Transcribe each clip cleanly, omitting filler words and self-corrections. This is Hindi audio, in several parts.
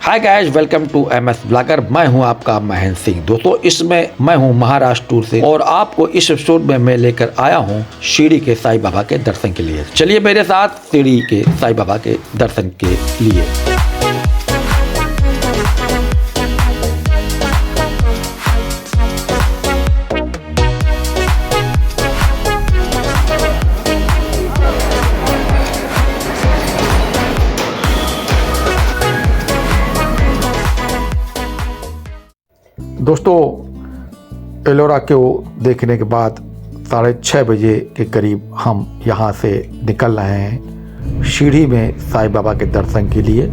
Hi guys, welcome to MS blogger. मैं हूं आपका महेंद्र सिंह। दोस्तों, इसमें मैं हूं महाराष्ट्र टूर से और आपको इस एपिसोड में मैं लेकर आया हूं शिरडी के साईं बाबा के दर्शन के लिए। चलिए मेरे साथ शिरडी के साईं बाबा के दर्शन के लिए। दोस्तों, एलोरा को देखने के बाद 6:30 बजे के करीब हम यहाँ से निकल रहे हैं शिरडी में साईं बाबा के दर्शन के लिए,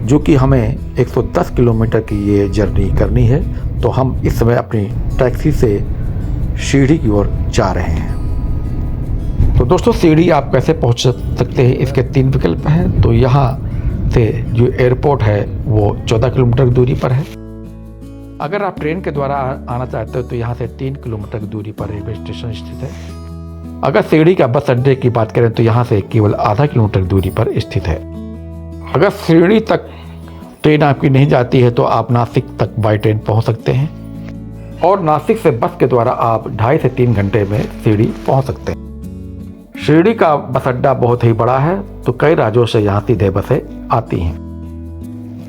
जो कि हमें 110 किलोमीटर की ये जर्नी करनी है। तो हम इस समय अपनी टैक्सी से शिरडी की ओर जा रहे हैं। तो दोस्तों, शिरडी आप कैसे पहुँच सकते हैं, इसके 3 विकल्प हैं। तो यहाँ से जो एयरपोर्ट है वो 14 किलोमीटर की दूरी पर है। अगर आप ट्रेन के द्वारा आना चाहते हो तो यहाँ से 3 किलोमीटर की दूरी पर रेलवे स्टेशन स्थित है। अगर शिरडी का बस अड्डे की बात करें तो यहाँ से केवल आधा किलोमीटर की दूरी पर स्थित है। अगर शिरडी तक ट्रेन आपकी नहीं जाती है तो आप नासिक तक बाई ट्रेन पहुँच सकते हैं और नासिक से बस के द्वारा आप 2.5 से 3 घंटे में शिरडी पहुँच सकते हैं। शिरडी का बस अड्डा बहुत ही बड़ा है, तो कई राज्यों से यहाँ सीधे बसें आती हैं।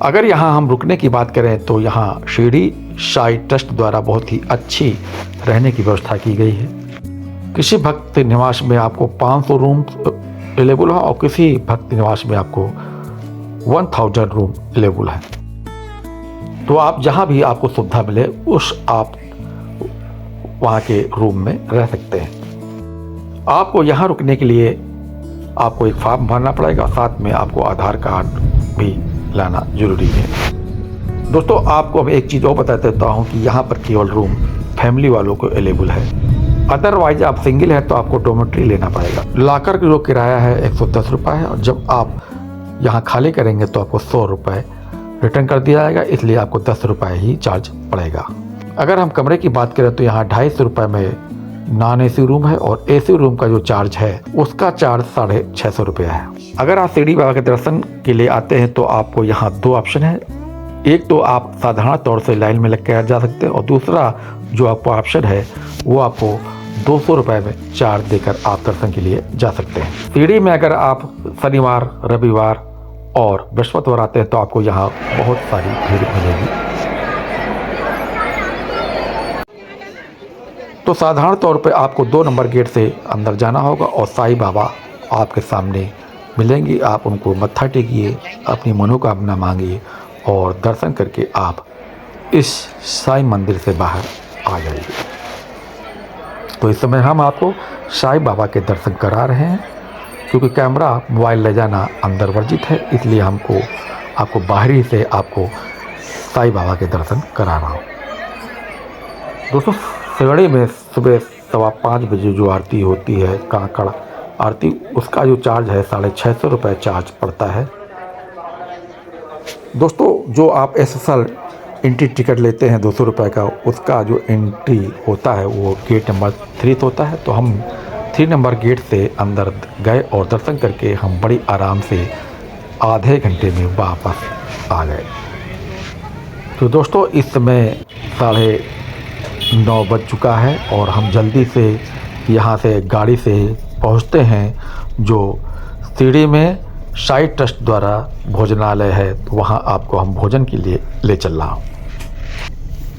अगर यहाँ हम रुकने की बात करें तो यहाँ शिरडी साईं ट्रस्ट द्वारा बहुत ही अच्छी रहने की व्यवस्था की गई है। किसी भक्त निवास में आपको 500 रूम अवेलेबल है और किसी भक्त निवास में आपको 1000 रूम अवेलेबल है। तो आप जहाँ भी आपको सुविधा मिले उस आप वहाँ के रूम में रह सकते हैं। आपको यहाँ रुकने के लिए आपको एक फॉर्म भरना पड़ेगा, साथ में आपको आधार कार्ड भी लाना जरूरी है। दोस्तों, आपको अब एक चीज़ और बता देता हूँ कि यहाँ पर केवल रूम फैमिली वालों को अवेलेबल है। अदरवाइज आप सिंगल है तो आपको डोमेट्री लेना पड़ेगा। लाकर का जो किराया है 110 रुपये है और जब आप यहाँ खाली करेंगे तो आपको 100 रुपये रिटर्न कर दिया जाएगा, इसलिए आपको 10 रुपये ही चार्ज पड़ेगा। अगर हम कमरे की बात करें तो यहाँ 250 रुपये में नॉन AC रूम है और AC रूम का जो चार्ज है उसका चार्ज 650 रुपये है। अगर आप शिरडी बाबा के दर्शन के लिए आते हैं तो आपको यहाँ 2 ऑप्शन है। एक तो आप साधारण तौर से लाइन में लग कर जा सकते हैं और दूसरा जो आपको ऑप्शन है वो आपको 200 रुपये में चार्ज देकर आप दर्शन के लिए जा सकते हैं। शिरडी में अगर आप शनिवार, रविवार और बृहस्पतिवार आते हैं तो आपको यहाँ बहुत सारी भीड़ मिलेगी। तो साधारण तौर पे आपको 2 नंबर गेट से अंदर जाना होगा और साईं बाबा आपके सामने मिलेंगे। आप उनको मत्था टेकिए, अपनी मनोकामना मांगिए और दर्शन करके आप इस साईं मंदिर से बाहर आ जाइए। तो इस समय हम आपको साईं बाबा के दर्शन करा रहे हैं, क्योंकि कैमरा मोबाइल ले जाना अंदर वर्जित है, इसलिए आपको बाहरी से आपको साईं बाबा के दर्शन करा रहा हूँ। दोस्तों, शिरडी में सुबह 5:15 बजे जो आरती होती है, काकड़ आरती, उसका जो चार्ज है 650 रुपये चार्ज पड़ता है। दोस्तों, जो आप SSL एंट्री टिकट लेते हैं 200 रुपये का, उसका जो एंट्री होता है वो गेट नंबर 3 होता है। तो हम 3 नंबर गेट से अंदर गए और दर्शन करके हम बड़ी आराम से आधे घंटे में वापस आ गए। तो दोस्तों, इस समय 9:30 बज चुका है और हम जल्दी से यहाँ से गाड़ी से पहुँचते हैं जो शिरडी में साईं ट्रस्ट द्वारा भोजनालय है, तो वहाँ आपको हम भोजन के लिए ले चल रहा हूँ।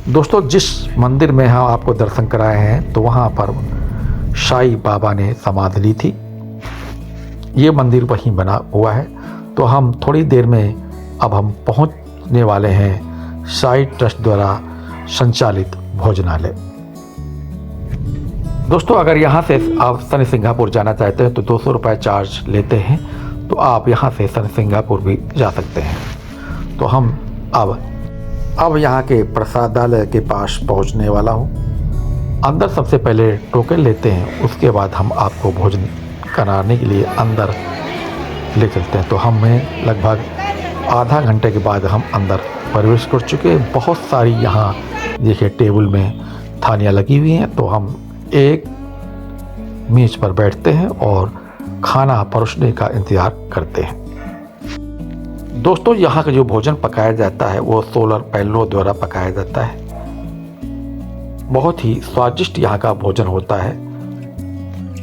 दोस्तों, जिस मंदिर में हम आपको दर्शन कराए हैं तो वहाँ पर साईं बाबा ने समाधि ली थी। ये मंदिर वहीं बना हुआ है। तो हम थोड़ी देर में अब हम पहुँचने वाले हैं साईं ट्रस्ट द्वारा संचालित भोजनालय। दोस्तों, अगर यहाँ से आप शनि सिंगापुर जाना चाहते हैं तो 200 रुपये चार्ज लेते हैं, तो आप यहाँ से शनि सिंगापुर भी जा सकते हैं। तो हम अब यहाँ के प्रसादालय के पास पहुँचने वाला हूँ। अंदर सबसे पहले टोकन लेते हैं, उसके बाद हम आपको भोजन कराने के लिए अंदर ले चलते हैं। तो हमें लगभग आधा घंटे के बाद हम अंदर प्रवेश कर चुके हैं। बहुत सारी यहाँ देखिए टेबल में थालियाँ लगी हुई हैं। तो हम एक मेज पर बैठते हैं और खाना परोसने का इंतज़ार करते हैं। दोस्तों यहाँ का जो भोजन पकाया जाता है वो सोलर पैनलों द्वारा पकाया जाता है। बहुत ही स्वादिष्ट यहाँ का भोजन होता है।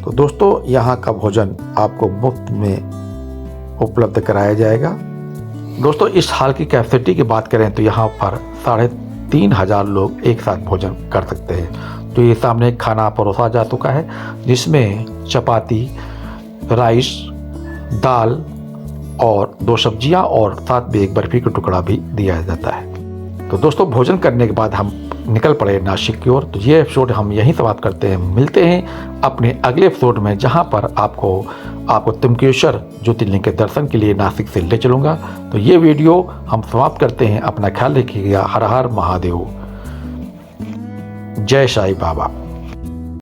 तो दोस्तों यहाँ का भोजन आपको मुफ्त में उपलब्ध कराया जाएगा। दोस्तों इस हॉल की कैपेसिटी की बात करें तो यहाँ पर 3,500 लोग एक साथ भोजन कर सकते हैं। तो ये सामने खाना परोसा जा चुका है जिसमें चपाती, राइस, दाल और 2 सब्जियां और साथ में एक बर्फी का टुकड़ा भी दिया जाता है। तो दोस्तों भोजन करने के बाद हम निकल पड़े नासिक की ओर। तो ये एपिसोड हम यहीं समाप्त करते हैं। मिलते हैं अपने अगले एपिसोड में जहां पर आपको त्र्यंबकेश्वर ज्योतिर्लिंग के दर्शन के लिए नासिक से ले चलूँगा। तो ये वीडियो हम समाप्त करते हैं। अपना ख्याल रखिएगा। हर हर महादेव। जय साईं बाबा।